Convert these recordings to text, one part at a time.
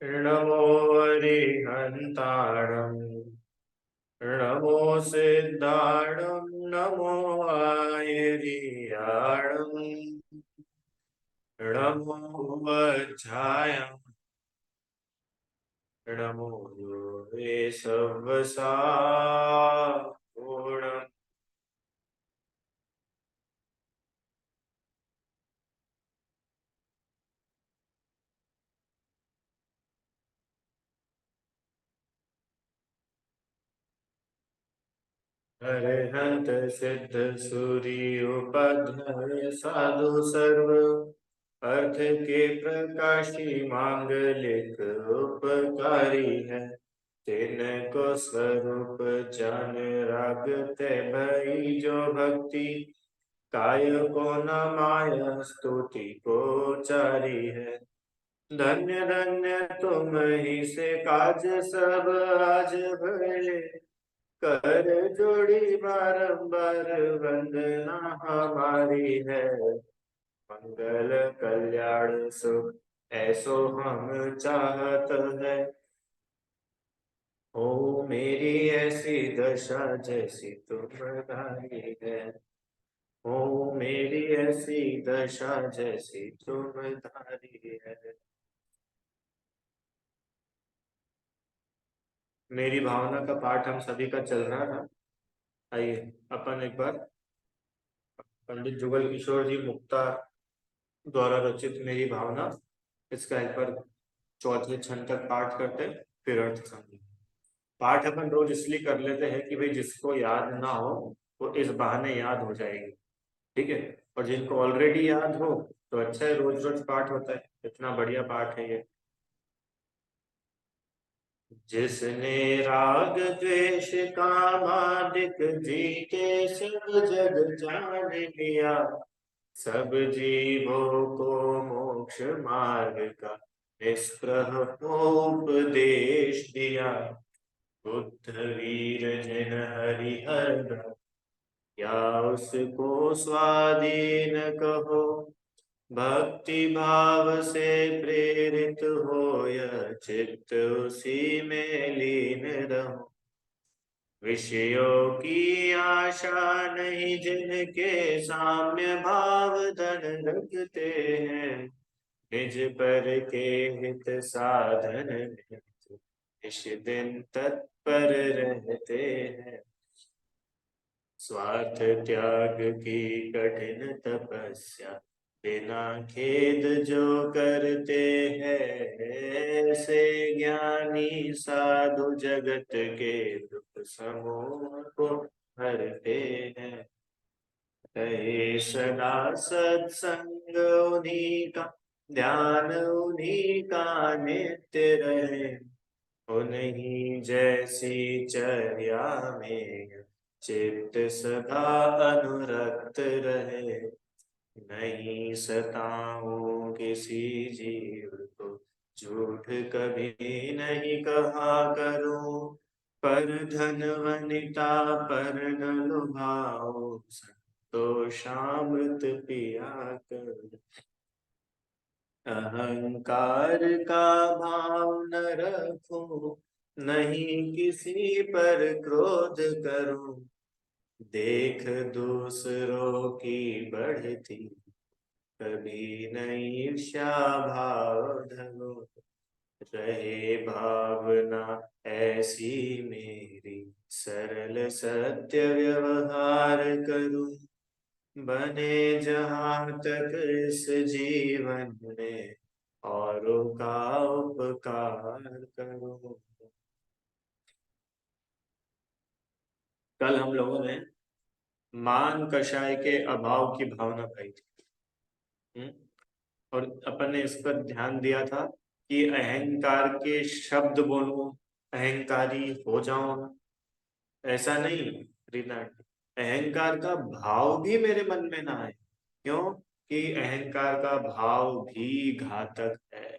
नमो अरिहन्ताणं नमो सिद्धाणं नमो आयर्याणं नमो वज्रायं नमो योगे सवसागुणम्। अरिहंत सिद्ध सूर्योपाध्याय साधु सर्व अर्थ के प्रकाशी मांगलिक उपकारी है। तिनको स्वरूप जान रागते भई जो भक्ति काय को न माया स्तुति को चारी है। धन्य धन्य तुम ही से काज सब आज भले कर जोड़ी बारंबार वंदना हमारी है। मंगल कल्याण सुख ऐसो हम चाहत है। हो मेरी ऐसी दशा जैसी तुम्हारी है। हो मेरी ऐसी दशा जैसी तुम्हारी है। मेरी भावना का पाठ हम सभी का चल रहा था। आइए अपन एक बार पंडित जुगल किशोर जी मुक्ता द्वारा रचित मेरी भावना इसका एक बार चौथे छंद तक पाठ करते हैं, फिर अर्थ समझेंगे। पाठ अपन रोज इसलिए कर लेते हैं कि भाई जिसको याद ना हो वो इस बहाने याद हो जाएगी। ठीक है। और जिनको ऑलरेडी याद हो तो अच्छा है, रोज रोज पाठ होता है, इतना बढ़िया पाठ है ये। जिसने राग द्वेष कामादिक जीते सब जग जान लिया। सब जीवों को मोक्ष मार्ग का निष्प्रह उपदेश दिया। बुद्ध वीर जिन हरिहर या उसको स्वाधीन कहो। भक्ति भाव से प्रेरित हो यह चित्त उसी में लीन रहो। विषयों की आशा नहीं जिनके साम्य भाव धन रखते हैं। निज पर के हित साधन में इस दिन तत्पर रहते हैं। स्वार्थ त्याग की कठिन तपस्या बिना खेद जो करते हैं। ऐसे ज्ञानी साधु जगत के दुख समूह को हरते हैं। रहे सदा सत्संग उन्हीं का ध्यान उन्हीं का नित्य रहे। उन्हीं जैसी चर्या में चित्त सदा अनुरक्त रहे। नहीं सताऊं किसी जीव को झूठ कभी नहीं कहा करूं। पर धन वनिता पर न लुभाऊं। संतोषामृत पिया कर अहंकार का भाव न रखूं। नहीं किसी पर क्रोध करूं। देख दूसरों की बढ़ती कभी नहीं ईर्ष्या भाव धरो। रहे भावना ऐसी मेरी सरल सत्य व्यवहार करूं। बने जहां तक इस जीवन में औरों का उपकार करूं। कल हम लोगों ने मान कषाय के अभाव की भावना पाई थी। और अपन ने इस पर ध्यान दिया था कि अहंकार के शब्द बोलूं, अहंकारी हो जाऊं, ऐसा नहीं रीना। अहंकार का भाव भी मेरे मन में ना आए। क्यों? कि अहंकार का भाव भी घातक है।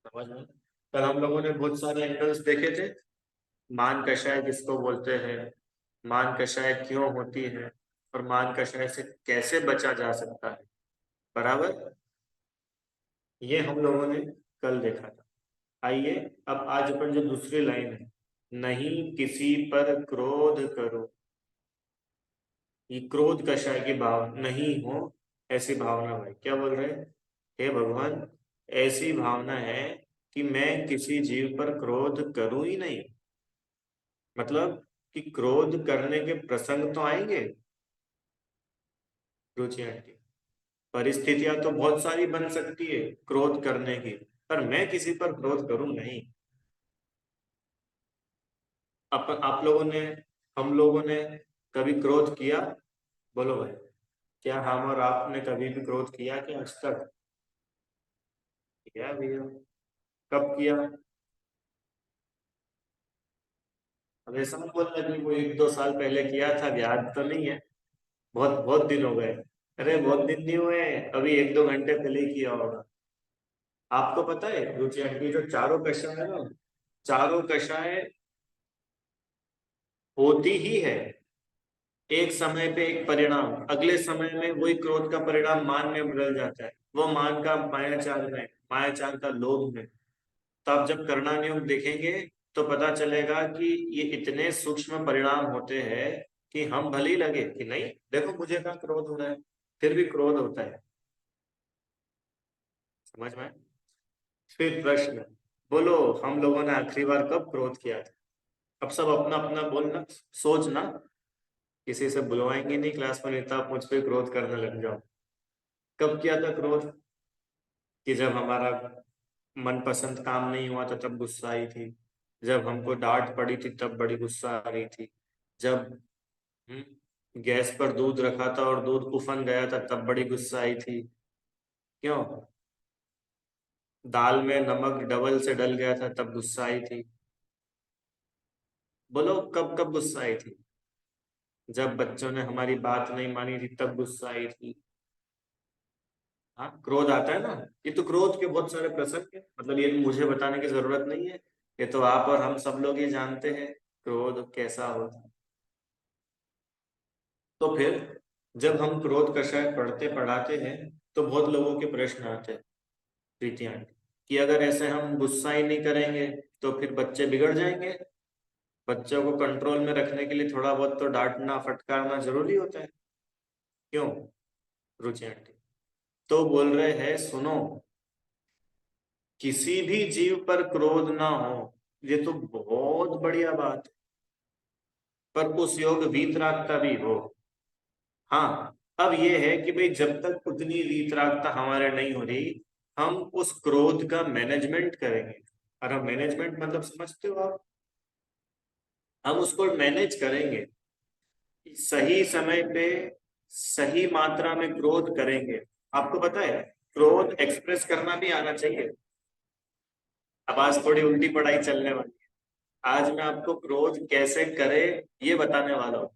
समझ में? कल हम लोगों ने बहुत सारे एंगल्स देखे थे। मान कषाय किसको बोलते हैं, मान कषाय क्यों होती है, और मान कषाय से कैसे बचा जा सकता है। बराबर। ये हम लोगों ने कल देखा था। आइए अब आज अपन जो दूसरी लाइन है, नहीं किसी पर क्रोध करो। ये क्रोध कषाय की भाव नहीं हो ऐसी भावना, भाई क्या बोल रहे हैं? हे भगवान, ऐसी भावना है कि मैं किसी जीव पर क्रोध करूं ही नहीं। मतलब कि क्रोध करने के प्रसंग तो आएंगे रुचि आंटी, परिस्थितियां तो बहुत सारी बन सकती है क्रोध करने की, पर मैं किसी पर क्रोध करूं नहीं। आप लोगों ने, हम लोगों ने कभी क्रोध किया? बोलो भाई, क्या हम और आपने कभी भी क्रोध किया क्या आज तक? किया भैया। कब किया? अब ऐसा मत बोलना कि वो 1-2 साल पहले किया था, याद तो नहीं है। बहुत बहुत दिन हो गए। अरे बहुत दिन नहीं हुए, अभी 1-2 घंटे पहले ही किया होगा। आपको पता है रुचि आंटी, जो चारों कषाय है ना, चारों कषाय होती ही है एक समय पे एक परिणाम, अगले समय में वही क्रोध का परिणाम मान में बदल जाता है। वो मान का मायाचार में, मायाचार का लोभ में। तो आप जब करना नियोग देखेंगे तो पता चलेगा कि ये इतने सूक्ष्म परिणाम होते हैं कि हम भले ही लगे कि नहीं देखो मुझे कहाँ क्रोध हो रहा है, फिर भी क्रोध होता है। समझ में आया? फिर प्रश्न, बोलो, हम लोगों ने आखिरी बार कब क्रोध किया था? अब सब अपना अपना बोलना, सोचना। किसी से बुलवाएंगे नहीं क्लास में, नहीं तो आप मुझ पे क्रोध करने लग जाओ। कब किया था क्रोध? कि जब हमारा मनपसंद काम नहीं हुआ था तब गुस्सा आई थी, जब हमको डांट पड़ी थी तब बड़ी गुस्सा आ रही थी, जब गैस पर दूध रखा था और दूध उफन गया था तब बड़ी गुस्सा आई थी। क्यों? दाल में नमक डबल से डल गया था तब गुस्सा आई थी। बोलो कब कब गुस्सा आई थी? जब बच्चों ने हमारी बात नहीं मानी थी तब गुस्सा आई थी। हाँ, क्रोध आता है ना। ये तो क्रोध के बहुत सारे प्रसंग है, मतलब ये मुझे बताने की जरूरत नहीं है, ये तो आप और हम सब लोग ये जानते हैं क्रोध कैसा होता है। तो फिर जब हम क्रोध कषाय पढ़ते पढ़ाते हैं तो बहुत लोगों के प्रश्न आते हैं प्रीति आंटी, कि अगर ऐसे हम गुस्सा ही नहीं करेंगे तो फिर बच्चे बिगड़ जाएंगे। बच्चों को कंट्रोल में रखने के लिए थोड़ा बहुत तो डांटना फटकारना जरूरी होता है। क्यों रुचि आंटी? तो बोल रहे हैं सुनो, किसी भी जीव पर क्रोध ना हो, ये तो बहुत बढ़िया बात है, पर उस योग वीतरागता भी हो। हाँ, अब ये है कि भाई जब तक उतनी वीतरागता हमारे नहीं हो रही, हम उस क्रोध का मैनेजमेंट करेंगे। और हम मैनेजमेंट मतलब समझते हो आप? हम उसको मैनेज करेंगे, सही समय पे सही मात्रा में क्रोध करेंगे। आपको पता है क्रोध एक्सप्रेस करना भी आना चाहिए। अब आज थोड़ी उल्टी पढ़ाई चलने वाली है, आज मैं आपको क्रोध कैसे करे ये बताने वाला हूँ।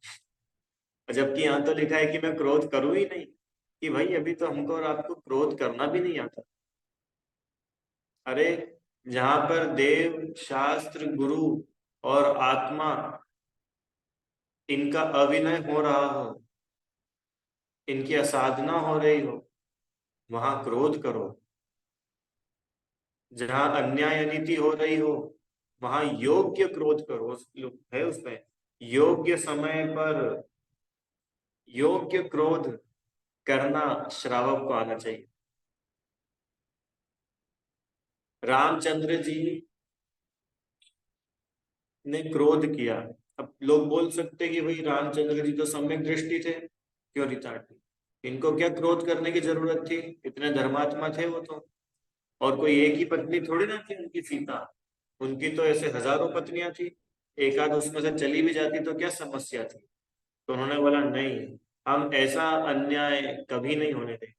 जबकि यहाँ तो लिखा है कि मैं क्रोध करूं ही नहीं, कि भाई अभी तो हमको और आपको क्रोध करना भी नहीं आता। अरे, जहां पर देव शास्त्र गुरु और आत्मा इनका अभिनय हो रहा हो, इनकी असाधना हो रही हो, वहां क्रोध करो। जहां अन्याय अनीति हो रही हो, वहां योग्य क्रोध करो। है उसमें योग्य समय पर योग्य क्रोध करना श्रावक को आना चाहिए। रामचंद्र जी ने क्रोध किया। अब लोग बोल सकते कि भाई रामचंद्र जी तो सम्यक दृष्टि थे, क्यों रीता थी, इनको क्या क्रोध करने की जरूरत थी, इतने धर्मात्मा थे वो तो। और कोई एक ही पत्नी थोड़ी ना थी उनकी सीता, उनकी तो ऐसे हजारों पत्नियां थी, एक आध उसमें से चली भी जाती तो क्या समस्या थी। तो उन्होंने बोला नहीं, हम ऐसा अन्याय कभी नहीं होने देंगे।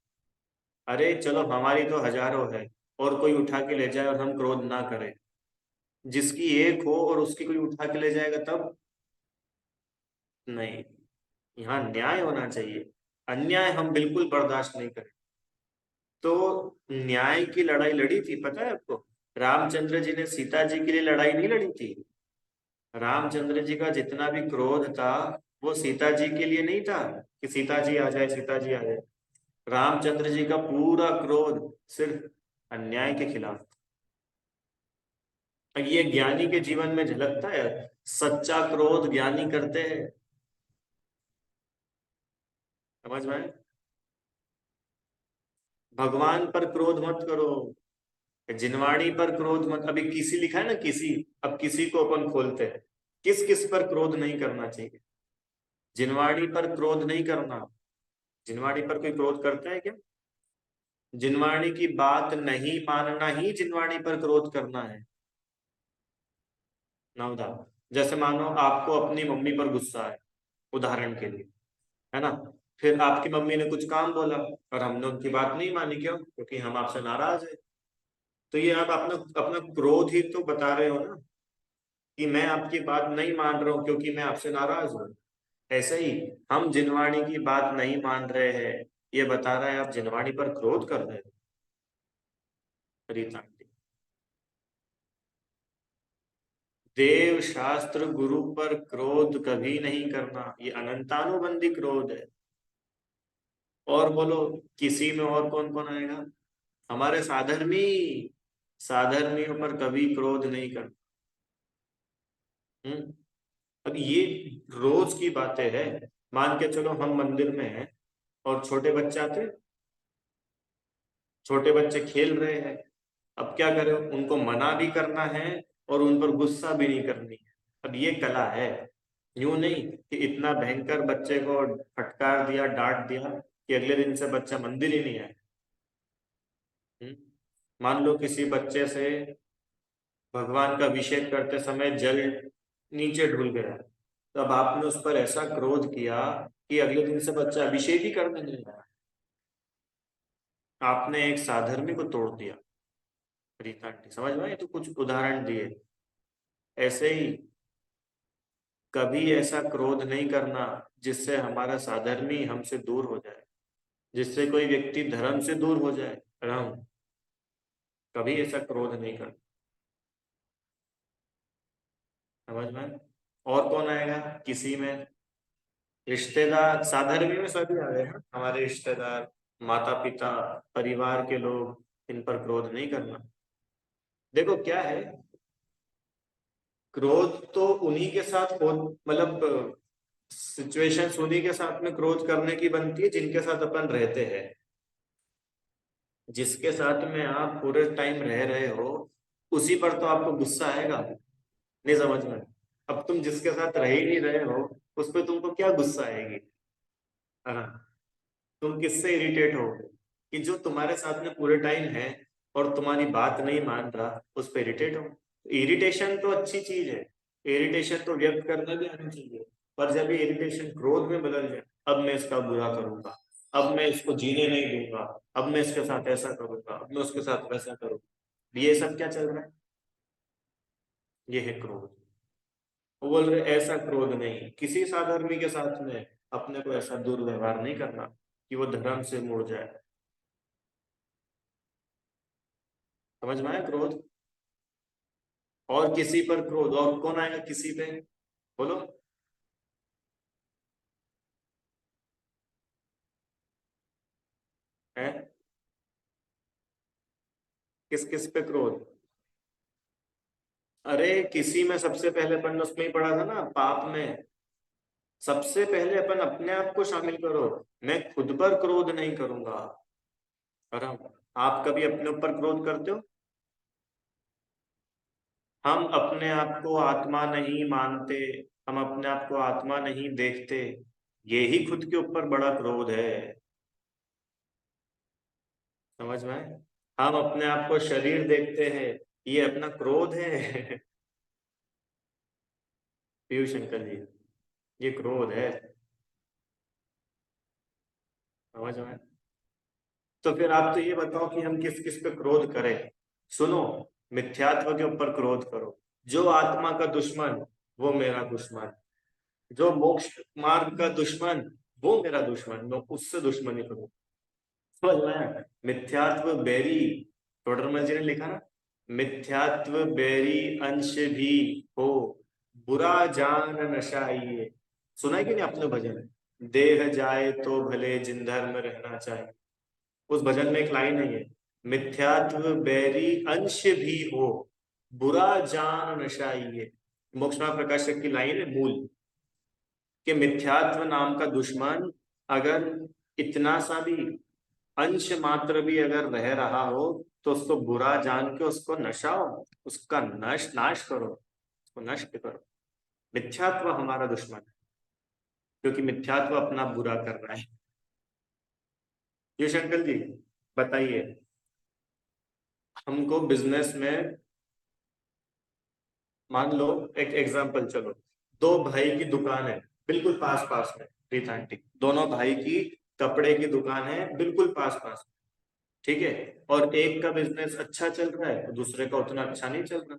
अरे चलो हमारी तो हजारों है, और कोई उठा के ले जाए और हम क्रोध ना करें। जिसकी एक हो और उसकी कोई उठा के ले जाएगा तब? नहीं, यहाँ न्याय होना चाहिए, अन्याय हम बिल्कुल बर्दाश्त नहीं करें। तो न्याय की लड़ाई लड़ी थी, पता है आपको? रामचंद्र जी ने सीता जी के लिए लड़ाई नहीं लड़ी थी। रामचंद्र जी का जितना भी क्रोध था वो सीता जी के लिए नहीं था कि सीता जी आ जाए, सीता जी आ जाए। रामचंद्र जी का पूरा क्रोध सिर्फ अन्याय के खिलाफ। ये ज्ञानी के जीवन में झलकता है। सच्चा क्रोध ज्ञानी करते हैं। समझ में आया? भगवान पर क्रोध मत करो, जिनवाणी पर क्रोध मत। अभी किसी लिखा है ना, किसी। अब किसी को अपन खोलते हैं। किस किस पर क्रोध नहीं करना चाहिए? जिनवाणी पर क्रोध नहीं करना। जिनवाणी पर कोई क्रोध करता है क्या? जिनवाणी की बात नहीं मानना ही जिनवाणी पर क्रोध करना है। नवदा, जैसे मानो आपको अपनी मम्मी पर गुस्सा है, उदाहरण के लिए, है ना। फिर आपकी मम्मी ने कुछ काम बोला और हमने उनकी बात नहीं मानी, क्यों? क्योंकि हम आपसे नाराज है। तो ये आप अपना अपना क्रोध ही तो बता रहे हो ना, कि मैं आपकी बात नहीं मान रहा हूं क्योंकि मैं आपसे नाराज हूं। ऐसे ही हम जिनवाणी की बात नहीं मान रहे हैं, ये बता रहा है आप जिनवाणी पर क्रोध कर रहे हो। रीता, देव शास्त्र गुरु पर क्रोध कभी नहीं करना, ये अनंतानुबंधी क्रोध है। और बोलो, किसी में और कौन कौन आएगा? हमारे साधर्मी। साधर्मियों पर कभी क्रोध नहीं करना। हम्म। अब ये रोज की बातें हैं। मान के चलो हम मंदिर में हैं और छोटे बच्चे आते हैं, छोटे बच्चे खेल रहे हैं। अब क्या करें, उनको मना भी करना है और उन पर गुस्सा भी नहीं करनी है। अब ये कला है। यूं नहीं कि इतना भयंकर बच्चे को फटकार दिया, डांट दिया कि अगले दिन से बच्चा मंदिर ही नहीं आए। हम्म? मान लो किसी बच्चे से भगवान का अभिषेक करते समय जल नीचे ढुल गया, तब आपने उस पर ऐसा क्रोध किया कि अगले दिन से बच्चा अभिषेक ही करने नहीं आया। आपने एक साधर्मी को तोड़ दिया। रीता आंटी, समझ में आए? तो कुछ उदाहरण दिए। ऐसे ही कभी ऐसा क्रोध नहीं करना जिससे हमारा साधर्मी हमसे दूर हो जाए, जिससे कोई व्यक्ति धर्म से दूर हो जाए। राम, कभी ऐसा क्रोध नहीं करना। समझ में आए? और कौन आएगा किसी में? रिश्तेदार, साधर्मी में सभी आ गए हैं, हमारे रिश्तेदार, माता पिता, परिवार के लोग, इन पर क्रोध नहीं करना। देखो क्या है, क्रोध तो उन्हीं के साथ हो, मतलब सिचुएशंस उन्हीं के साथ में क्रोध करने की बनती है जिनके साथ अपन रहते हैं। जिसके साथ में आप पूरे टाइम रह रहे हो, उसी पर तो आपको गुस्सा आएगा। नहीं समझ में? अब तुम जिसके साथ रह ही नहीं रहे हो, उस पर तुमको क्या गुस्सा आएगी? हाँ, तुम किससे इरिटेट हो? कि जो तुम्हारे साथ में पूरे टाइम है और तुम्हारी बात नहीं मान रहा, उस पर इरिटेट हो। इरिटेशन तो अच्छी चीज है, इरिटेशन तो व्यक्त करना भी आना चाहिए। पर जब ये इरिटेशन क्रोध में बदल जाए, अब मैं इसका बुरा करूंगा, अब मैं इसको जीने नहीं दूंगा, अब मैं इसके साथ ऐसा करूंगा, अब मैं उसके साथ वैसा करूंगा, ये सब क्या चल रहा है? ये है क्रोध। वो बोल रहे ऐसा क्रोध नहीं, किसी साधर्मी के साथ में अपने को ऐसा दुर्व्यवहार नहीं करना कि वो धर्म से मुड़ जाए। समझ में आया क्रोध? और किसी पर क्रोध, और कौन आएगा किसी पे? बोलो। है? किस किस पे क्रोध? अरे किसी में सबसे पहले अपन उसमें ही पढ़ा था ना, पाप में। सबसे पहले अपन अपने आप को शामिल करो। मैं खुद पर क्रोध नहीं करूंगा। करम, आप कभी अपने ऊपर क्रोध करते हो? हम अपने आप को आत्मा नहीं मानते, हम अपने आप को आत्मा नहीं देखते, ये ही खुद के ऊपर बड़ा क्रोध है। समझ में आए? हम अपने आप को शरीर देखते हैं, ये अपना क्रोध है। पीयूष शंकर जी, ये क्रोध है। समझ में आए? तो फिर आप तो ये बताओ कि हम किस किस पे क्रोध करें। सुनो, मिथ्यात्व के ऊपर क्रोध करो। जो आत्मा का दुश्मन, वो मेरा दुश्मन। जो मोक्ष मार्ग का दुश्मन, वो मेरा दुश्मन, मैं उससे दुश्मनी करूं। समझ में आया? मिथ्यात्व बैरी, टोडरमल जी ने लिखा ना, मिथ्यात्व बैरी अंश भी हो, बुरा जान नशाइए। सुना है कि नहीं आपने भजन? देह जाए तो भले जिन धर्म रहना चाहिए। उस भजन में एक लाइन है ये, मिथ्यात्व बैरी अंश भी हो, बुरा जान नशाइए। मोक्ष प्रकाशक की लाइन है मूल, कि मिथ्यात्व नाम का दुश्मन अगर इतना सा भी अंश मात्र भी अगर रह रहा हो तो उसको बुरा जान के उसको नशाओ, उसका नाश करो, उसको नष्ट करो। मिथ्यात्व हमारा दुश्मन है, क्योंकि मिथ्यात्व अपना बुरा कर रहा है। ये शंकर जी बताइए, हमको बिजनेस में, मान लो एक एग्जांपल, चलो दो भाई की दुकान है बिल्कुल पास पास में, रीत आंटी, दोनों भाई की कपड़े की दुकान है बिल्कुल पास पास, ठीक है, और एक का बिजनेस अच्छा चल रहा है, दूसरे का उतना अच्छा नहीं चल रहा।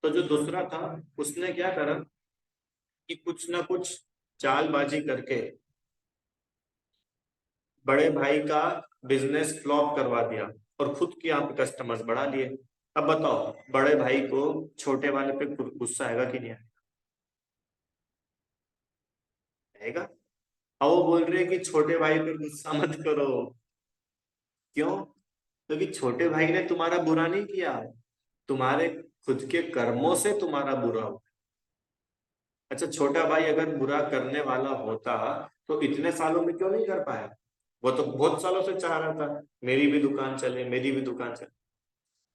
तो जो दूसरा था उसने क्या करा कि कुछ ना कुछ चालबाजी करके बड़े भाई का बिजनेस फ्लॉप करवा दिया और खुद के यहाँ पे कस्टमर्स बढ़ा लिए। अब बताओ बड़े भाई को छोटे वाले पे गुस्सा आएगा कि नहीं आएगा? अब वो बोल रहे हैं कि छोटे भाई पे गुस्सा मत करो। क्यों? क्योंकि छोटे भाई ने तुम्हारा बुरा नहीं किया, तुम्हारे खुद के कर्मों से तुम्हारा बुरा हुआ। अच्छा, छोटा भाई अगर बुरा करने वाला होता तो इतने सालों में क्यों नहीं कर पाया? वो तो बहुत सालों से चाह रहा था मेरी भी दुकान चले, मेरी भी दुकान चले।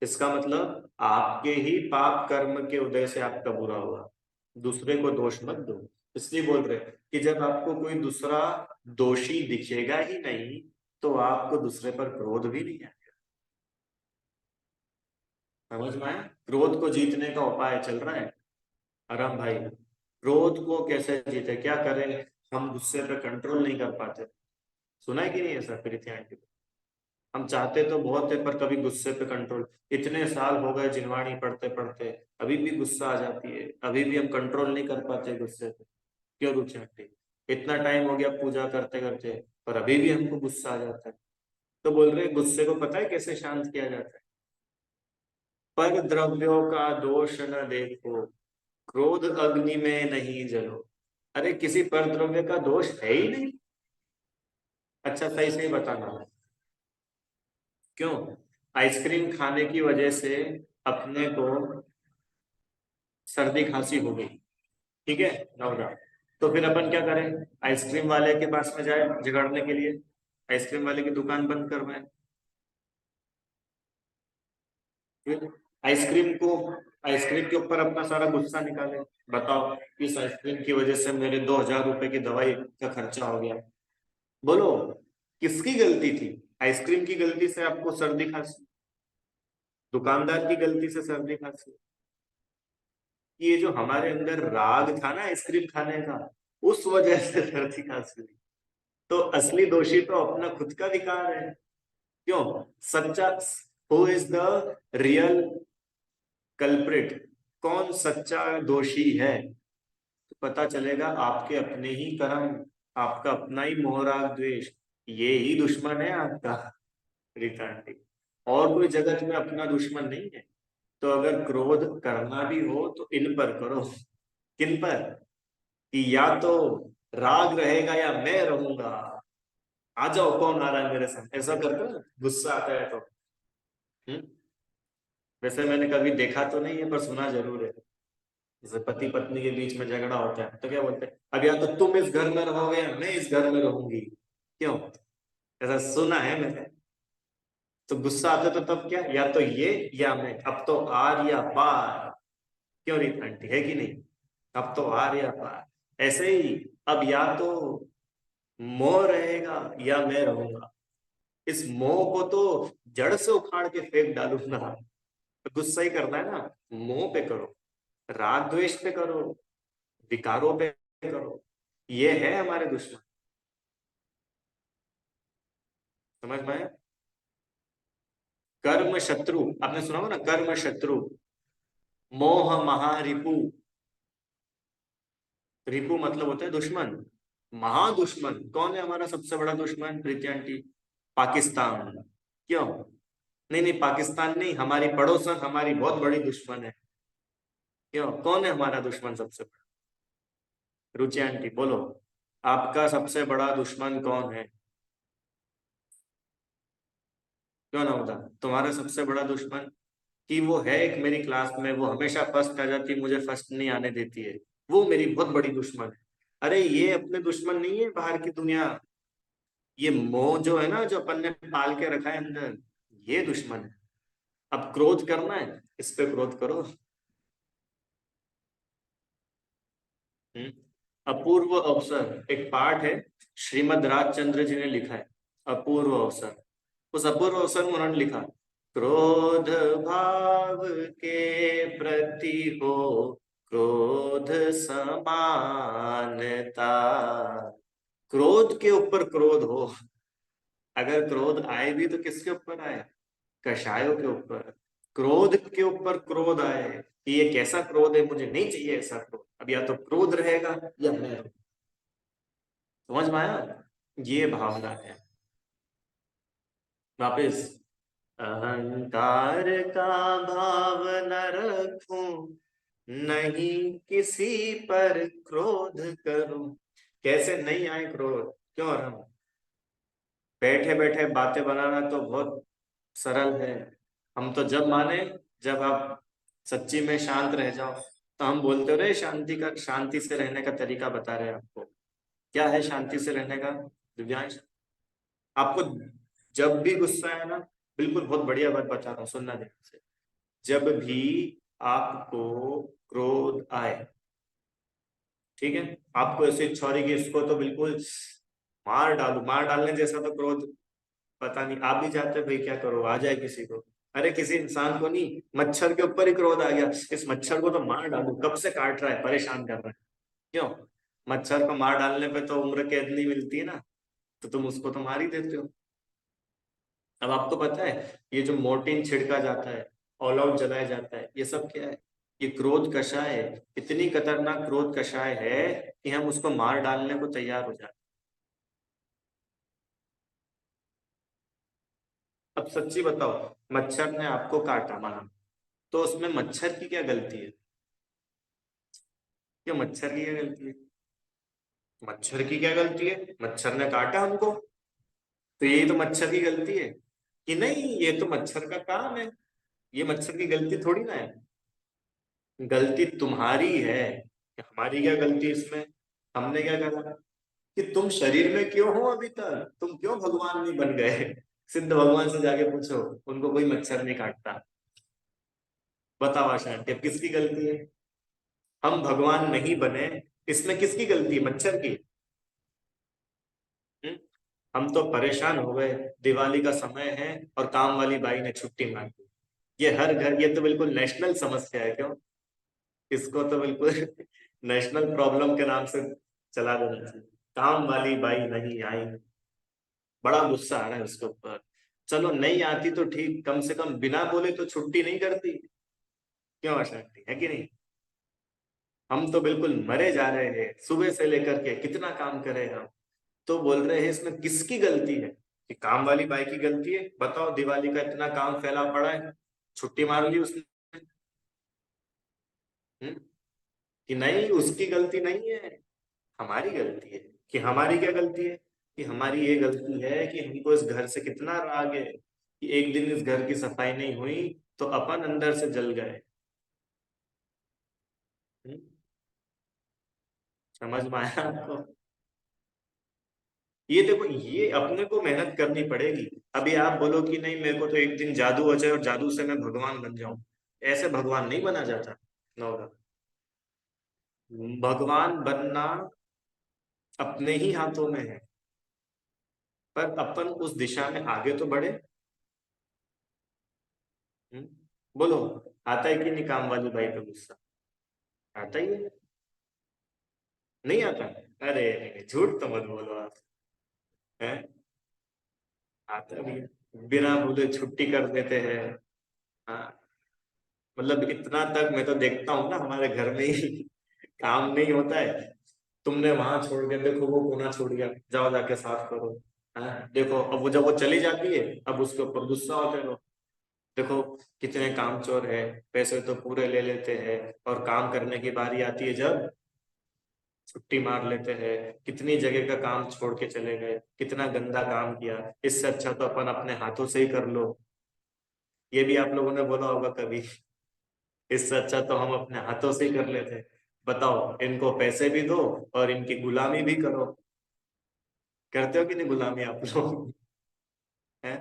इसका मतलब आपके ही पाप कर्म के उदय से आपका बुरा हुआ, दूसरे को दोष मत दो। इसलिए बोल रहे हैं कि जब आपको कोई दूसरा दोषी दिखेगा ही नहीं तो आपको दूसरे पर क्रोध भी नहीं आएगा। समझ में आया? क्रोध को जीतने का उपाय चल रहा है आराम भाई। क्रोध को कैसे जीते, क्या करें? हम गुस्से पे कंट्रोल नहीं कर पाते। सुना है कि नहीं ऐसा प्रीति आंटी? हम चाहते तो बहुत है पर कभी गुस्से पे कंट्रोल, इतने साल हो गए जिनवाणी पढ़ते पढ़ते, अभी भी गुस्सा आ जाती है, अभी भी हम कंट्रोल नहीं कर पाते गुस्से पे। क्यों रुचि आंटी? इतना टाइम हो गया पूजा करते करते, पर अभी भी हमको गुस्सा आ जाता है। तो बोल रहे हैं, गुस्से को पता है कैसे शांत किया जाता है? पर द्रव्यों का दोष न देखो, क्रोध अग्नि में नहीं जलो। अरे किसी पर द्रव्य का दोष है ही नहीं। अच्छा सही सही बताना, क्यों? आइसक्रीम खाने की वजह से अपने को सर्दी खांसी हो गई, ठीक है, नवरा, तो फिर अपन क्या करें? आइसक्रीम वाले के पास में जाए झगड़ने के लिए, आइसक्रीम वाले की दुकान बंद करवाए। फिर आइसक्रीम को, आइसक्रीम के ऊपर अपना सारा गुस्सा निकाले। बताओ, इस आइसक्रीम की वजह से मेरे 2,000 रुपए की दवाई का खर्चा हो गया। बोलो, किसकी गलती थी? आइसक्रीम की गलती से आपको सर्दी खांसी, दुकानदार की गलती से सर्दी खांसी? ये जो हमारे अंदर राग था ना आइसक्रीम खाने का, उस वजह से सर्दी खांसी हुई। तो असली दोषी तो अपना खुद का विकार है। क्यों? सच्चा, who is the real culprit, कौन सच्चा दोषी है? तो पता चलेगा आपके अपने ही कर्म, आपका अपना ही मोहराग द्वेष, ये ही दुश्मन है आपका। रीता आंटी, और कोई जगत में अपना दुश्मन नहीं है। तो अगर क्रोध करना भी हो तो इन पर करो। किन पर? कि या तो राग रहेगा या मैं रहूंगा। आ जाओ, कौन आ रहा है मेरे साथ, ऐसा करते हो ना, गुस्सा आता है तो। हम्म? वैसे मैंने कभी देखा तो नहीं है पर सुना जरूर है। जैसे पति पत्नी के बीच में झगड़ा होता है तो क्या बोलते हैं, अब या तो तुम इस घर में रहोगे या मैं इस घर में रहूंगी। क्यों? ऐसा सुना है मैंने। तो गुस्सा आता तो तब क्या, या तो ये या मैं, अब तो आर या पार। क्यों रीत आंटी, है कि नहीं? अब तो आर या पार। ऐसे ही अब या तो मोह रहेगा या मैं रहूंगा। इस मोह को तो जड़ से उखाड़ के फेंक डालूंगा। तो गुस्सा ही करना है ना, मोह पे करो, राग द्वेष पे करो, विकारों पे करो। ये है हमारे दुश्मन। समझ में आया? कर्म शत्रु, आपने सुना हो ना, कर्म शत्रु, मोह महारिपु। रिपु मतलब होता है दुश्मन। महादुश्मन कौन है हमारा सबसे बड़ा दुश्मन प्रीति आंटी? पाकिस्तान। क्यों? नहीं नहीं, पाकिस्तान नहीं, हमारी पड़ोसन हमारी बहुत बड़ी दुश्मन है। क्यों, कौन है हमारा दुश्मन सबसे बड़ा? रुचि आंटी बोलो, आपका सबसे बड़ा दुश्मन कौन है? क्यों ना होता? तुम्हारा सबसे बड़ा दुश्मन कि वो है एक मेरी क्लास में, वो हमेशा फर्स्ट आ जाती है, मुझे फर्स्ट नहीं आने देती है, वो मेरी बहुत बड़ी दुश्मन है। अरे ये अपने दुश्मन नहीं है बाहर की दुनिया, ये मोह जो है ना, जो अपन ने पाल के रखा है अंदर, ये दुश्मन है। अब क्रोध करना है, इस पे क्रोध करो। हम्म। अपूर्व अवसर एक पाठ है, श्रीमद राजचंद्र जी ने लिखा है, अपूर्व अवसर। उस अपूर्व अवसर में उन्होंने लिखा, क्रोध भाव के प्रति हो क्रोध समानता। क्रोध के ऊपर क्रोध हो। अगर क्रोध आए भी तो किसके ऊपर आए? कषायों के ऊपर। क्रोध के ऊपर क्रोध आए कि ये कैसा क्रोध है, मुझे नहीं चाहिए ऐसा क्रोध। अब या तो क्रोध रहेगा या मैं रहूं। समझ में आया? ये भावना है। वापिस, अहंकार का भाव न रखूं, नहीं किसी पर क्रोध करूं। कैसे नहीं आए क्रोध? क्यों रहा? बैठे बैठे बातें बनाना तो बहुत सरल है। हम तो जब माने, जब आप सच्ची में शांत रह जाओ, तो हम बोलते रहे शांति से रहने का तरीका बता रहे हैं आपको। क्या है शांति से रहने का, दिव्यांश? आपको जब भी गुस्सा है ना, बिल्कुल बहुत बढ़िया बात बता रहा हूँ, सुनना ध्यान से। जब भी आपको क्रोध आए, ठीक है, आपको ऐसे इच्छा हो रही कि इसको तो बिल्कुल मार डालू, मार डालने जैसा तो क्रोध पता नहीं, आप भी चाहते भाई क्या करो, आ जाए किसी को। अरे किसी इंसान को नहीं, मच्छर के ऊपर ही क्रोध आ गया, इस मच्छर को तो मार डालू, कब से काट रहा है, परेशान कर रहा है। क्यों? मच्छर को मार डालने पे तो उम्र कैद नहीं मिलती है ना, तो तुम उसको तो मार ही देते हो। अब आपको पता है, ये जो मोर्टिन छिड़का जाता है, ऑल आउट जलाया जाता है, ये सब क्या है? ये क्रोध कषाय है। इतनी खतरनाक क्रोध कषाय है कि हम उसको मार डालने को तैयार हो जाते हैं। अब सच्ची बताओ, मच्छर ने आपको काटा माना, तो उसमें मच्छर की क्या गलती है? क्यों मच्छर की क्या गलती है? मच्छर की क्या गलती है? मच्छर ने काटा हमको, तो यही तो मच्छर की गलती है कि नहीं, ये तो मच्छर का काम है, ये मच्छर की गलती थोड़ी ना है। गलती तुम्हारी है। हमारी क्या गलती इसमें? हमने क्या करा कि तुम शरीर में क्यों हो अभी तक, तुम क्यों भगवान नहीं बन गए? सिद्ध भगवान से जाके पूछो, उनको कोई मच्छर नहीं काटता। बताओ आशा आंटी, अब किसकी गलती है? हम भगवान नहीं बने, इसमें किसकी गलती है? मच्छर की? हम्म? हम तो परेशान हो गए, दिवाली का समय है और काम वाली बाई ने छुट्टी मांग ली। ये हर घर, ये तो बिल्कुल नेशनल समस्या है। क्यों? इसको तो बिल्कुल नेशनल प्रॉब्लम के नाम से चला देना चाहिए। काम वाली बाई नहीं आई, बड़ा गुस्सा आ रहा है उसके ऊपर। चलो नहीं आती तो ठीक, कम से कम बिना बोले तो छुट्टी नहीं करती। क्यों आशा आंटी, है कि नहीं? हम तो बिल्कुल मरे जा रहे हैं, सुबह से लेकर के कितना काम करे हम, तो बोल रहे हैं इसमें किसकी गलती है? कि काम वाली बाई की गलती है? बताओ, दिवाली का इतना काम फैला पड़ा है, छुट्टी मार ली उसने। हम्म? कि नहीं, उसकी गलती नहीं है, हमारी गलती है। कि हमारी क्या गलती है? कि हमारी ये गलती है कि हमको इस घर से कितना राग है कि एक दिन इस घर की सफाई नहीं हुई तो अपन अंदर से जल गए। हम्म? समझ में आया आपको? ये देखो, ये अपने को मेहनत करनी पड़ेगी। अभी आप बोलो कि नहीं, मेरे को तो एक दिन जादू हो जाए और जादू से मैं भगवान बन जाऊं, ऐसे भगवान नहीं बना जाता। नौका, भगवान बनना अपने ही हाथों में है, पर अपन उस दिशा में आगे तो बढ़े। हम्म? बोलो, आता है कि नहीं काम वाली बाई पे गुस्सा? आता ही है। नहीं आता? अरे नहीं, नहीं, झूठ तो मत बोलो आप। हैं? आता भी है। बिना बोले छुट्टी कर देते हैं। हाँ, मतलब इतना तक मैं तो देखता हूँ ना, हमारे घर में ही काम नहीं होता है, तुमने वहां छोड़ के देखो, वो कोना छोड़ गया, जाओ जाके साफ करो। हाँ देखो, अब वो जब वो चली जाती है, अब उसके ऊपर गुस्सा होते हैं लोग। देखो कितने कामचोर है, पैसे तो पूरे ले लेते हैं, और काम करने की बारी आती है जब, छुट्टी मार लेते हैं। कितनी जगह का काम छोड़ के चले गए, कितना गंदा काम किया। इससे अच्छा तो अपन अपने हाथों से ही कर लो। ये भी आप लोगों ने बोला होगा कभी, इससे अच्छा तो हम अपने हाथों से ही कर लेते। बताओ, इनको पैसे भी दो और इनकी गुलामी भी करो। करते हो कि नहीं गुलामी आप लोग? हैं?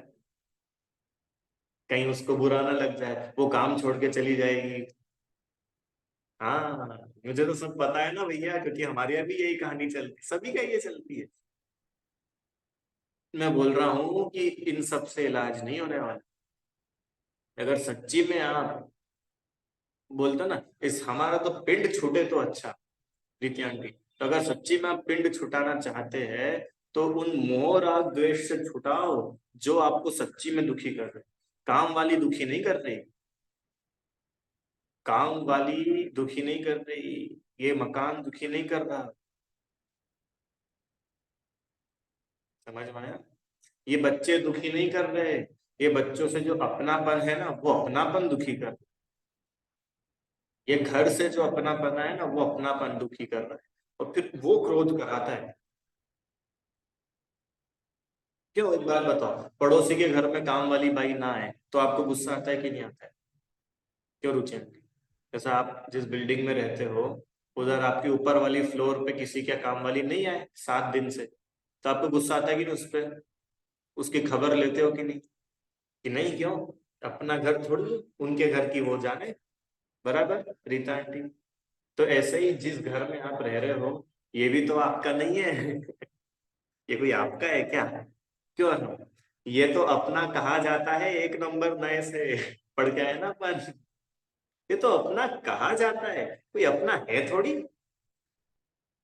कहीं उसको बुरा ना लग जाए, वो काम छोड़ के चली जाएगी। हाँ, मुझे तो सब पता है ना भैया, क्योंकि हमारे यहाँ भी यही कहानी चलती, सभी का ये चलती है। मैं बोल रहा हूँ कि इन सब से इलाज नहीं होने वाला। अगर सच्ची में आप बोलते ना, इस हमारा तो पिंड छूटे तो अच्छा, प्रीति आंटी। तो अगर सच्ची में आप पिंड छुटाना चाहते हैं, तो उन मोह राग द्वेष से छुटाओ जो आपको सच्ची में दुखी कर रहे। काम वाली दुखी नहीं कर रही, काम वाली दुखी नहीं कर रही, ये मकान दुखी नहीं कर रहा। समझ में आया? ये बच्चे दुखी नहीं कर रहे, ये बच्चों से जो अपनापन है ना, वो अपनापन दुखी कर रहा है। ये घर से जो अपनापन है ना, वो अपनापन दुखी कर रहा है, और फिर वो क्रोध कराता है। क्यों, एक बात बताओ, पड़ोसी के घर में काम वाली बाई ना आए तो आपको गुस्सा आता है कि नहीं आता है? क्यों रुचि आंटी? जैसा आप जिस बिल्डिंग में रहते हो, उधर आपकी ऊपर वाली फ्लोर पे किसी क्या काम वाली नहीं आए 7 दिन से, तो आपको गुस्सा आता है कि नहीं उस पर? उसकी खबर लेते हो कि नहीं? कि नहीं, क्यों? अपना घर थोड़ी है, उनके घर की वो जाने। बराबर रीता आंटी? तो ऐसे ही जिस घर में आप रह रहे हो, ये भी तो आपका नहीं है। ये कोई आपका है क्या? क्यों है? ये तो अपना कहा जाता है, 1 नंबर नए से पढ़ के आए ना अपन। ये तो अपना कहा जाता है, कोई अपना है थोड़ी।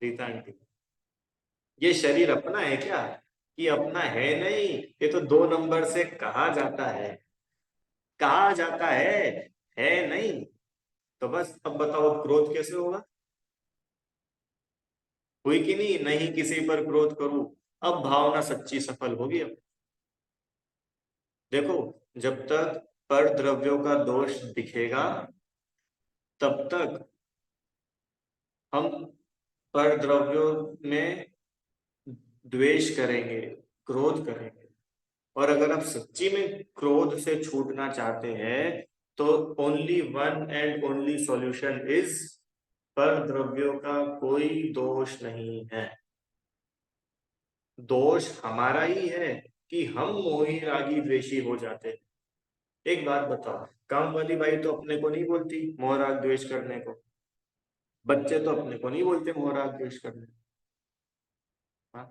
रीता आंटी, ये शरीर अपना है क्या? कि अपना है नहीं, ये तो 2 नंबर से कहा जाता है। कहा जाता है नहीं। तो बस अब बताओ, क्रोध कैसे होगा? हुई कि नहीं, नहीं किसी पर क्रोध करूं। अब भावना सच्ची सफल होगी अब। देखो, जब तक पर द्रव्यों का दोष दिखेगा, तब तक हम पर द्रव्यों में द्वेष करेंगे, क्रोध करेंगे। और अगर आप सच्ची में क्रोध से छूटना चाहते हैं, तो only one and only solution is, पर द्रव्यों का कोई दोष नहीं है। दोष हमारा ही है कि हम मोही रागी द्वेषी हो जाते हैं। एक बात बताओ, काम वाली बाई तो अपने को नहीं बोलती मोह राग द्वेष करने को, बच्चे तो अपने को नहीं बोलते मोह राग द्वेष करने को। हाँ,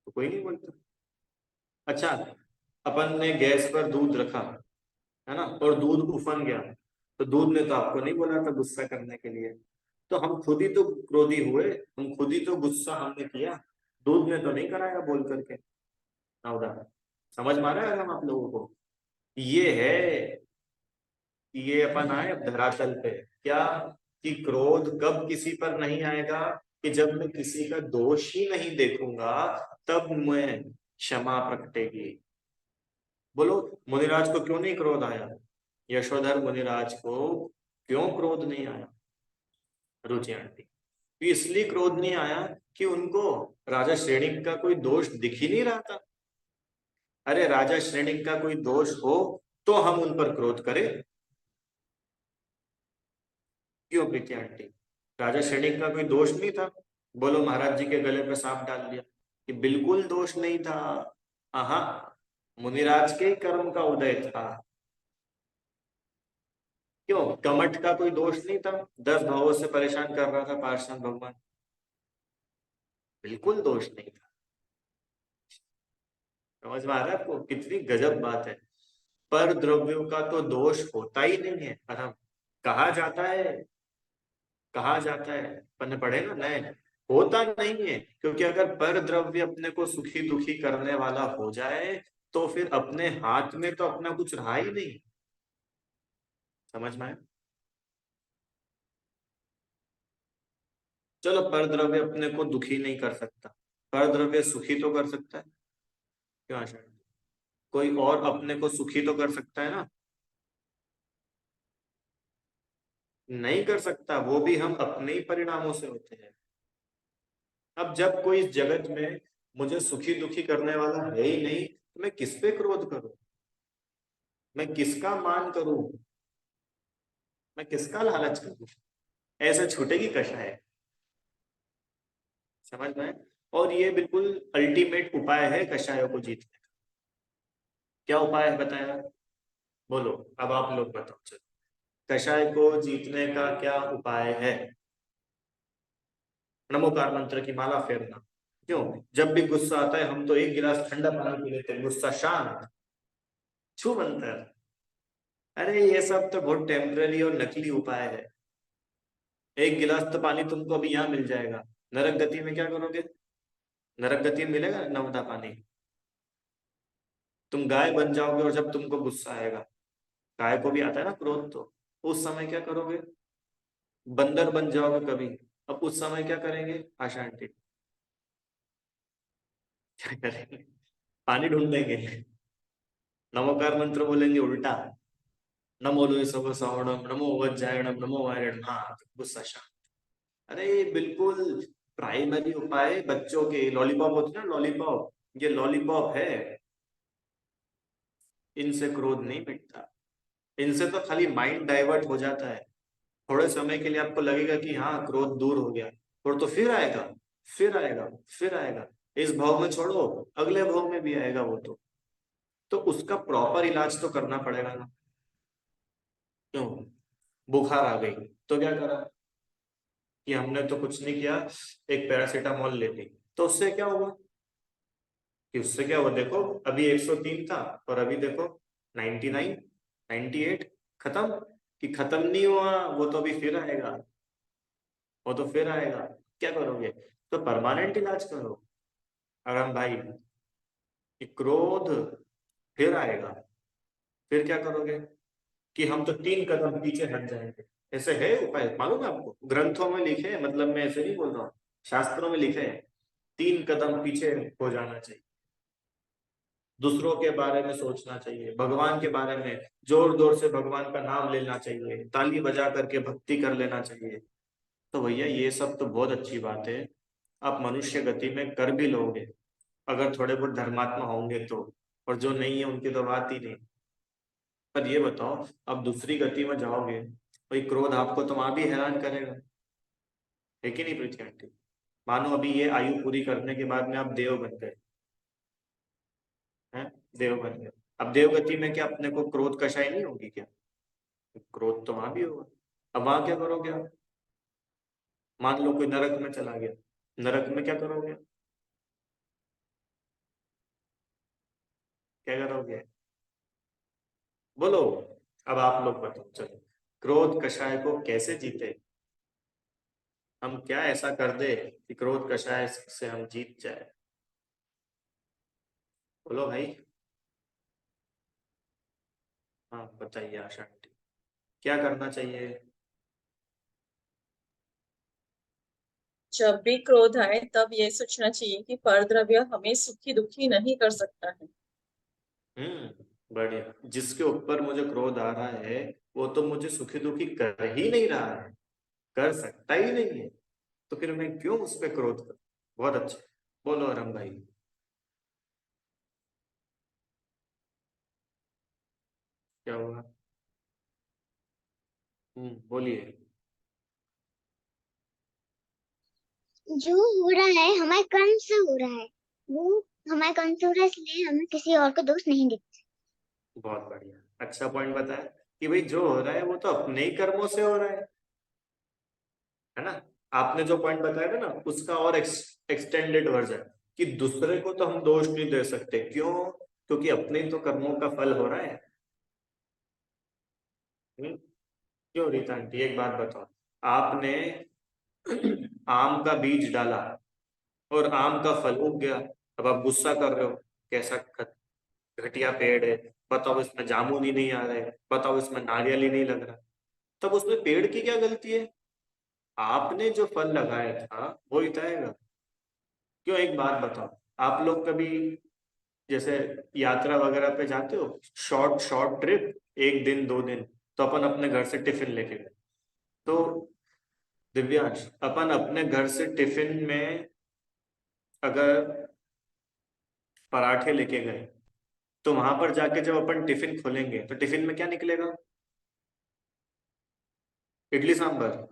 तो कोई नहीं बोलता। अच्छा, अपन ने गैस पर दूध रखा, है ना, और दूध उफन गया, तो दूध ने तो आपको नहीं बोला था गुस्सा करने के लिए। तो हम खुद ही तो क्रोधी हुए, हम खुद ही तो गुस्सा हमने किया। दूध ने तो नहीं कराया बोल करके। सावधान। समझ में आ रहा है हम आप लोगों को? ये है, ये अपन आए अब धरातल पे। क्या? कि क्रोध कब किसी पर नहीं आएगा? कि जब मैं किसी का दोष ही नहीं देखूंगा, तब मैं क्षमा प्रकटेगी। बोलो, मुनिराज को क्यों नहीं क्रोध आया? यशोधर मुनिराज को क्यों क्रोध नहीं आया? रुचि आंटी, तो इसलिए क्रोध नहीं आया कि उनको राजा श्रेणिक का कोई दोष दिख ही नहीं रहा था। अरे राजा श्रेणिक का कोई दोष हो तो हम उन पर क्रोध करें। क्यों प्रीति आंटी? राजा श्रेणिक का कोई दोष नहीं था? बोलो, महाराज जी के गले पे सांप डाल दिया, कि बिल्कुल दोष नहीं था। आहा, मुनिराज के ही कर्म का उदय था। क्यों, कमठ का कोई दोष नहीं था? 10 भावों से परेशान कर रहा था पार्षद भगवान, बिल्कुल दोष नहीं था। समझ में आ रहा है आपको कितनी गजब बात है? पर द्रव्यों का तो दोष होता ही नहीं है, पर हम कहा जाता है, कहा जाता है, पन्ने पढ़े ना नए, होता नहीं है। क्योंकि अगर पर द्रव्य अपने को सुखी दुखी करने वाला हो जाए, तो फिर अपने हाथ में तो अपना कुछ रहा ही नहीं। समझ में आया? चलो, पर द्रव्य अपने को दुखी नहीं कर सकता, पर द्रव्य सुखी तो कर सकता है। क्यों आशा? कोई और अपने को सुखी तो कर सकता है ना? नहीं कर सकता, वो भी हम अपने ही परिणामों से होते हैं। अब जब कोई इस जगत में मुझे सुखी दुखी करने वाला है ही नहीं, तो मैं किस पे क्रोध करूं? मैं किसका मान करूं, मैं किसका लालच करूं, ऐसे छूटेगी कषाय। समझ में? और ये बिल्कुल अल्टीमेट उपाय है कषायों को जीतने का। क्या उपाय है बताया? बोलो, अब आप लोग बताओ चलो, कषाय को जीतने का क्या उपाय है? नमोकार मंत्र की माला फेरना। क्यों? जब भी गुस्सा आता है हम तो एक गिलास ठंडा पानी पी लेते हैं, गुस्सा शांत। छू मंत्र। अरे ये सब तो बहुत टेम्पररी और नकली उपाय है। एक गिलास तो पानी तुमको अभी यहाँ मिल जाएगा, नरक गति में क्या करोगे? नरक गति में मिलेगा नर्मदा पानी? तुम गाय बन जाओगे, और जब तुमको गुस्सा आएगा, गाय को भी आता है ना क्रोध, तो उस समय क्या करोगे? बंदर बन जाओगे कभी। अब उस समय क्या करेंगे आशा आंटी? क्या करेंगे? पानी ढूंढेंगे। नमोकार मंत्र बोलेंगे उल्टा। नमो लोई सब सवणम, नमो वज्जायणम, नमो वायरण, हाँ गुस्सा शांत। अरे बिल्कुल प्राइमरी उपाय बच्चों के, लॉलीपॉप होते हैं ना लॉलीपॉप, ये लॉलीपॉप है। इनसे क्रोध नहीं मिटता। इनसे तो खाली माइंड डाइवर्ट हो जाता है। थोड़े समय के लिए आपको लगेगा कि हाँ क्रोध दूर हो गया, और तो फिर आएगा, फिर आएगा, फिर आएगा। इस भाव में छोड़ो, अगले भाव में भी आएगा वो तो उसका प्रॉपर इलाज तो करना पड़ेगा ना। क्यों? बुखार आ गई तो क्या करा कि हमने तो कुछ नहीं किया, एक पैरासीटामोल ले ली, तो उससे क्या हुआ? कि उससे क्या हुआ, देखो अभी 103 था, और अभी देखो 99, 98। खत्म? कि खत्म नहीं हुआ, वो तो अभी फिर आएगा, वो तो फिर आएगा। क्या करोगे? तो परमानेंट इलाज करो आराम भाई। कि क्रोध फिर आएगा, फिर क्या करोगे? कि हम तो 3 कदम पीछे हट जाएंगे। ऐसे है उपाय, मालूम है आपको, ग्रंथों में लिखे हैं, मतलब मैं ऐसे नहीं बोल रहा हूँ, शास्त्रों में लिखे हैं। 3 कदम पीछे हो जाना चाहिए, दूसरों के बारे में सोचना चाहिए, भगवान के बारे में जोर जोर से भगवान का नाम लेना चाहिए, ताली बजा करके भक्ति कर लेना चाहिए। तो भैया ये सब तो बहुत अच्छी बात है, आप मनुष्य गति में कर भी लोगे, अगर थोड़े बहुत धर्मात्मा होंगे तो। और जो नहीं है उनकी तो बात ही नहीं। पर ये बताओ, अब दूसरी गति में जाओगे, भाई क्रोध आपको तो वहां भी हैरान करेगा, है कि नहीं पृथ्वी आंटी? मानो अभी ये आयु पूरी करने के बाद में आप देव बन गए हैं, देव बन गए। अब देवगति में क्या अपने को क्रोध कषाय नहीं होगी क्या? क्रोध तो वहां भी होगा। अब वहां क्या करोगे आप? मान लो कोई नरक में चला गया, नरक में क्या करोगे? क्या करोगे? बोलो, अब आप लोग बताओ चलो, क्रोध कषाय को कैसे जीते? हम क्या ऐसा कर दे कि क्रोध कषाय से हम जीत जाए? बोलो भाई। हाँ बताइए आशा आंटी, क्या करना चाहिए? जब भी क्रोध आए तब ये सोचना चाहिए कि परद्रव्य हमें सुखी दुखी नहीं कर सकता है। बढ़िया। जिसके ऊपर मुझे क्रोध आ रहा है, वो तो मुझे सुखी दुखी कर ही नहीं रहा है, कर सकता ही नहीं है, तो फिर मैं क्यों उस पर क्रोध करूं? बहुत अच्छा। बोलो राम भाई। क्या हुआ? बोलिए। जो हो रहा है हमारे कर्म से हो रहा है, वो हमारे कर्म से हो रहा है, इसलिए हमें किसी और को दोष नहीं देते। बहुत बढ़िया, अच्छा पॉइंट बताया कि भाई जो हो रहा है वो तो अपने ही कर्मों से हो रहा है ना? आपने जो पॉइंट बताया था ना, उसका और एक्सटेंडेड वर्जन, कि दूसरे को तो हम दोष नहीं दे सकते, क्यों? क्योंकि अपने ही तो कर्मों का फल हो रहा है। हम्म, क्यों रीता आंटी, एक बात बताओ, आपने आम का बीज डाला और आम का फल उग गया, अब आप गुस्सा कर रहे हो, कैसा घटिया पेड़ है, बताओ इसमें जामुन ही नहीं आ रहे, बताओ इसमें नारियल ही नहीं लग रहा। तब उसमें पेड़ की क्या गलती है? आपने जो फल लगाया था वो ही आएगा। क्यों, एक बात बताओ, आप लोग कभी जैसे यात्रा वगैरह पे जाते हो, शॉर्ट शॉर्ट ट्रिप, 1 दिन 2 दिन, तो अपन अपने घर से टिफिन लेके गए, तो दिव्यांश अपन अपने घर से टिफिन में अगर पराठे लेके गए, तो वहां पर जाके जब अपन टिफिन खोलेंगे तो टिफिन में क्या निकलेगा? इडली सांभर,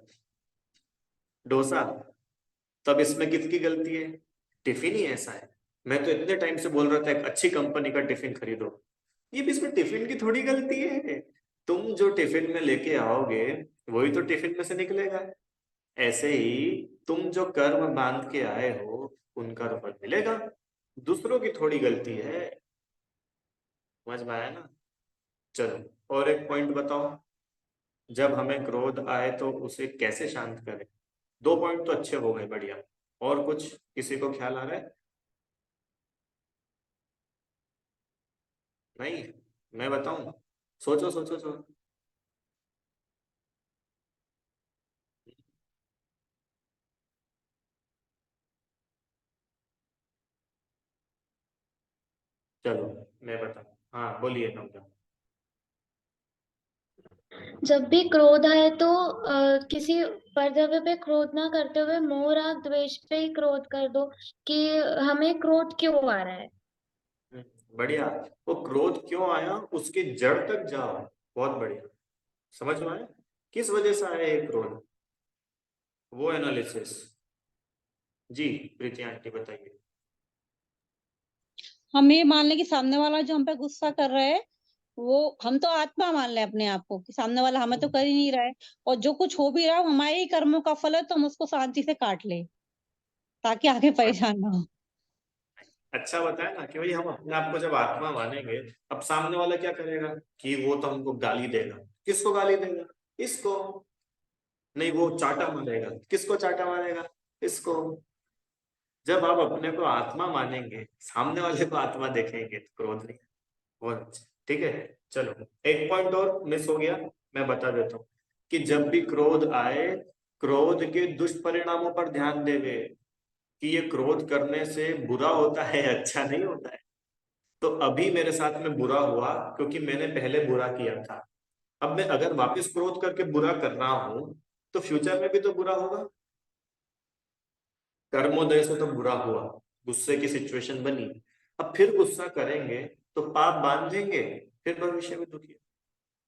डोसा। तब इसमें किसकी गलती है? टिफिन ही ऐसा है। मैं तो इतने टाइम से बोल रहा था एक अच्छी कंपनी का टिफिन खरीदो। ये भी इसमें टिफिन की थोड़ी गलती है। तुम जो टिफिन में लेके आओगे वही तो टिफिन में से निकलेगा। ऐसे ही तुम जो कर्म बांध के आए हो उनका तो फल मिलेगा। दूसरों की थोड़ी गलती है। समझ में आया ना? चलो और एक पॉइंट बताओ। जब हमें क्रोध आए तो उसे कैसे शांत करें? दो पॉइंट तो अच्छे हो गए, बढ़िया। और कुछ किसी को ख्याल आ रहा है? नहीं? मैं बताऊं? सोचो सोचो सोचो। चलो मैं बताऊं। हाँ बोलिए नौका। जब भी क्रोध आए तो किसी परद्रव्य पे क्रोध ना करते हुए मोह राग द्वेष पे ही क्रोध कर दो कि हमें क्रोध क्यों आ रहा है। बढ़िया। वो क्रोध क्यों आया उसकी जड़ तक जाओ। बहुत बढ़िया। समझ में आया किस वजह से आया ये क्रोध? वो एनालिसिस। जी प्रीति आंटी बताइए। हम ये मान लें कि सामने वाला जो हम पे गुस्सा कर रहा है, वो हम तो आत्मा मान लें अपने आप को कि सामने वाला हमें तो कर ही नहीं रहा है, और जो कुछ हो भी रहा है वो हमारे ही कर्मों का फल है, तो हम उसको शांति से काट ले ताकि आगे परेशान ना हो। अच्छा बताया ना कि भाई हम अपने आप को जब आत्मा मानेंगे, अब सामने वाला क्या करेगा कि वो तो हमको गाली देगा। किसको गाली देगा? इसको। नहीं वो चाटा मारेगा। किसको चाटा मारेगा? इसको। जब आप अपने को आत्मा मानेंगे सामने वाले को आत्मा देखेंगे तो क्रोध नहीं। बहुत अच्छा। ठीक है। चलो एक पॉइंट और मिस हो गया। मैं बता देता हूँ कि जब भी क्रोध आए क्रोध के दुष्परिणामों पर ध्यान देवे कि ये क्रोध करने से बुरा होता है अच्छा नहीं होता है। तो अभी मेरे साथ में बुरा हुआ क्योंकि मैंने पहले बुरा किया था। अब मैं अगर वापस क्रोध करके बुरा कर रहा हूं तो फ्यूचर में भी तो बुरा होगा। कर्मोदय से तो बुरा हुआ, गुस्से की सिचुएशन बनी। अब फिर गुस्सा करेंगे तो पाप बांधेंगे, फिर भविष्य में दुखी।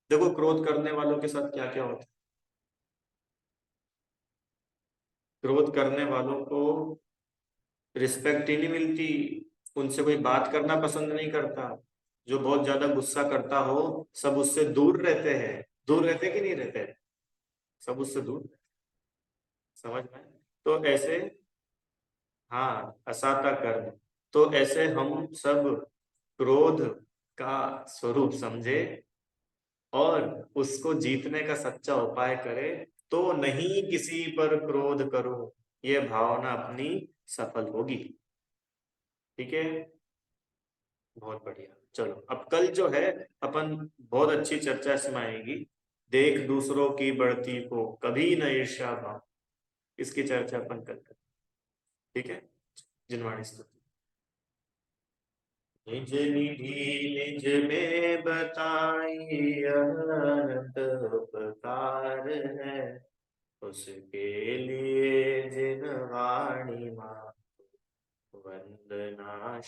देखो क्रोध करने वालों के साथ क्या क्या होता है। क्रोध करने वालों को रिस्पेक्ट ही नहीं मिलती। उनसे कोई बात करना पसंद नहीं करता। जो बहुत ज्यादा गुस्सा करता हो सब उससे दूर रहते हैं। दूर रहते कि नहीं रहते? सब उससे दूर। समझ में? तो ऐसे, हाँ असाता कर्म। तो ऐसे हम सब क्रोध का स्वरूप समझे और उसको जीतने का सच्चा उपाय करें। तो नहीं किसी पर क्रोध करो, ये भावना अपनी सफल होगी। ठीक है। बहुत बढ़िया। चलो अब कल जो है अपन बहुत अच्छी चर्चा इसमें आएगी। देख दूसरों की बढ़ती को कभी न ईर्ष्या भाव। इसकी चर्चा अपन कल करें। ठीक है। जिनवाणी स्तुति। निज निधि निज में बताई अनंत उपकार है। उसके लिए जिन वाणी मा वंदना।